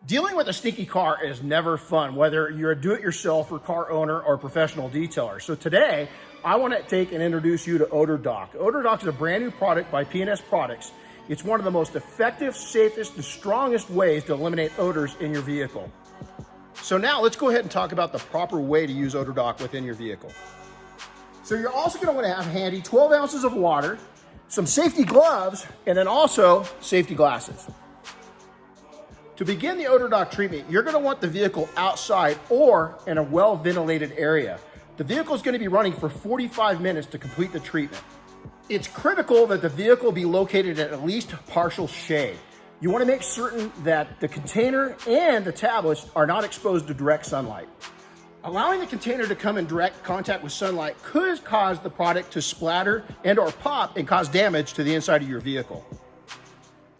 Dealing with a stinky car is never fun, whether you're a do-it-yourself or car owner or professional detailer. So today, I want to take and introduce you to Odor Doc. Odor Doc is a brand new product by P&S Products. It's one of the most effective, safest, and strongest ways to eliminate odors in your vehicle. So now let's go ahead and talk about the proper way to use Odor Doc within your vehicle. So you're also going to want to have handy 12 ounces of water, some safety gloves, and then also safety glasses. To begin the Odor Doc treatment, you're going to want the vehicle outside or in a well-ventilated area. The vehicle is going to be running for 45 minutes to complete the treatment. It's critical that the vehicle be located at least partial shade. You want to make certain that the container and the tablets are not exposed to direct sunlight. Allowing the container to come in direct contact with sunlight could cause the product to splatter and or pop and cause damage to the inside of your vehicle.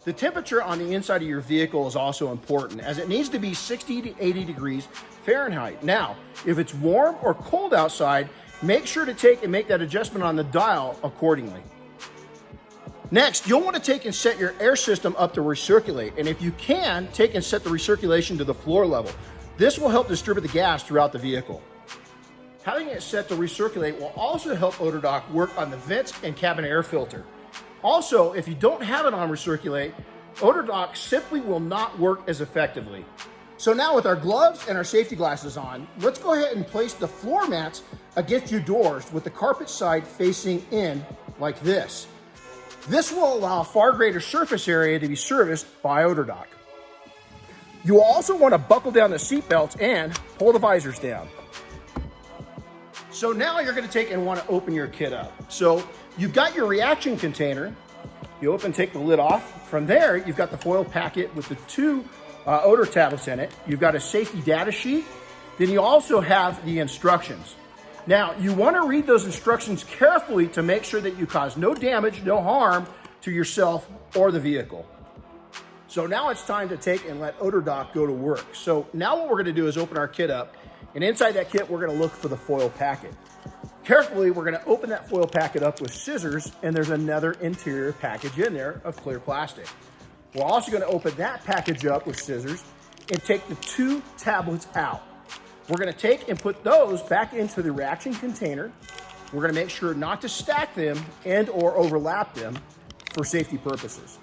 The temperature on the inside of your vehicle is also important, as it needs to be 60 to 80 degrees Fahrenheit. Now, if it's warm or cold outside, make sure to take and make that adjustment on the dial accordingly. Next, you'll want to take and set your air system up to recirculate, and if you can, take and set the recirculation to the floor level. This will help distribute the gas throughout the vehicle. Having it set to recirculate will also help Odor Doc work on the vents and cabin air filter. Also, if you don't have it on recirculate, Odor Doc simply will not work as effectively. So now with our gloves and our safety glasses on, let's go ahead and place the floor mats against your doors with the carpet side facing in like this. This will allow far greater surface area to be serviced by Odor Doc. You will also want to buckle down the seat belts and pull the visors down. So now you're going to take and want to open your kit up. So you've got your reaction container. You open, take the lid off. From there, you've got the foil packet with the two odor tablets in it. You've got a safety data sheet. Then you also have the instructions. Now, you want to read those instructions carefully to make sure that you cause no damage, no harm to yourself or the vehicle. So now it's time to take and let Odor Doc go to work. So now what we're going to do is open our kit up, and inside that kit, we're going to look for the foil packet. Carefully, we're going to open that foil packet up with scissors, and there's another interior package in there of clear plastic. We're also going to open that package up with scissors and take the two tablets out. We're going to take and put those back into the reaction container. We're going to make sure not to stack them and or overlap them for safety purposes.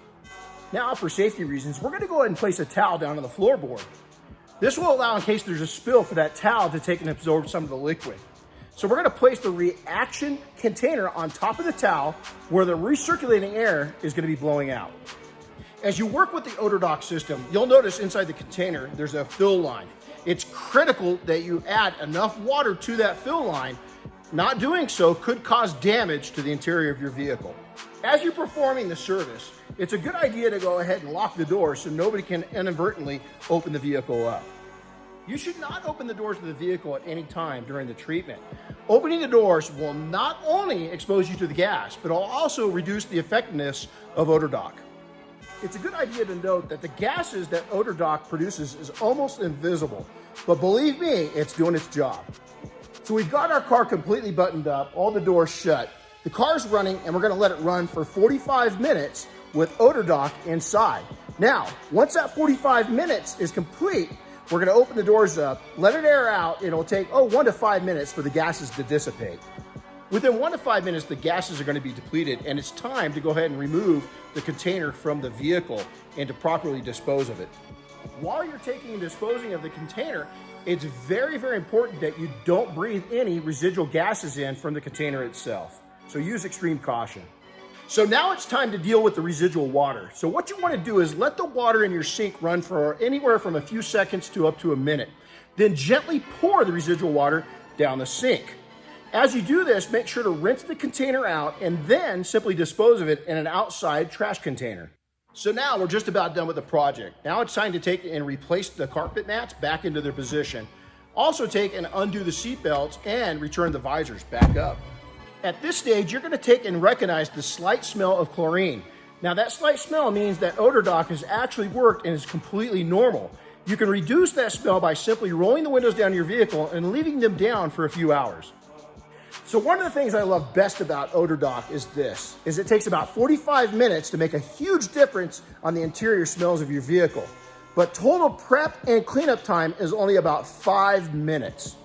Now, for safety reasons, we're going to go ahead and place a towel down on the floorboard. This will allow, in case there's a spill, for that towel to take and absorb some of the liquid. So we're going to place the reaction container on top of the towel where the recirculating air is going to be blowing out. As you work with the Odor Doc system, you'll notice inside the container there's a fill line. It's critical that you add enough water to that fill line. Not doing so could cause damage to the interior of your vehicle. As you're performing the service, it's a good idea to go ahead and lock the door so nobody can inadvertently open the vehicle up. You should not open the doors of the vehicle at any time during the treatment. Opening the doors will not only expose you to the gas, but will also reduce the effectiveness of Odor Doc. It's a good idea to note that the gases that Odor Doc produces is almost invisible, but believe me, it's doing its job. So we've got our car completely buttoned up, all the doors shut. The car's running, and we're going to let it run for 45 minutes with Odor Doc inside. Now, once that 45 minutes is complete, we're going to open the doors up, let it air out, and it'll take 1 to 5 minutes for the gases to dissipate. Within 1 to 5 minutes, the gases are going to be depleted, and it's time to go ahead and remove the container from the vehicle and to properly dispose of it. While you're taking and disposing of the container, it's very, very important that you don't breathe any residual gases in from the container itself. So use extreme caution. So now it's time to deal with the residual water. So what you want to do is let the water in your sink run for anywhere from a few seconds to up to a minute. Then gently pour the residual water down the sink. As you do this, make sure to rinse the container out and then simply dispose of it in an outside trash container. So now we're just about done with the project. Now it's time to take and replace the carpet mats back into their position. Also take and undo the seat belts and return the visors back up. At this stage, you're going to take and recognize the slight smell of chlorine. Now that slight smell means that Odor Doc has actually worked and is completely normal. You can reduce that smell by simply rolling the windows down your vehicle and leaving them down for a few hours. So one of the things I love best about Odor Doc is it takes about 45 minutes to make a huge difference on the interior smells of your vehicle. but total prep and cleanup time is only about 5 minutes.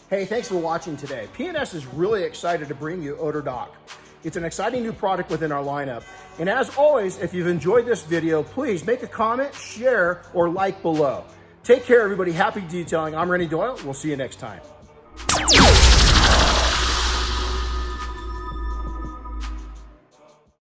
Hey, thanks for watching today. P&S is really excited to bring you Odor Doc. It's an exciting new product within our lineup. And as always, if you've enjoyed this video, please make a comment, share, or like below. Take care, everybody. Happy detailing. I'm Rennie Doyle. We'll see you next time.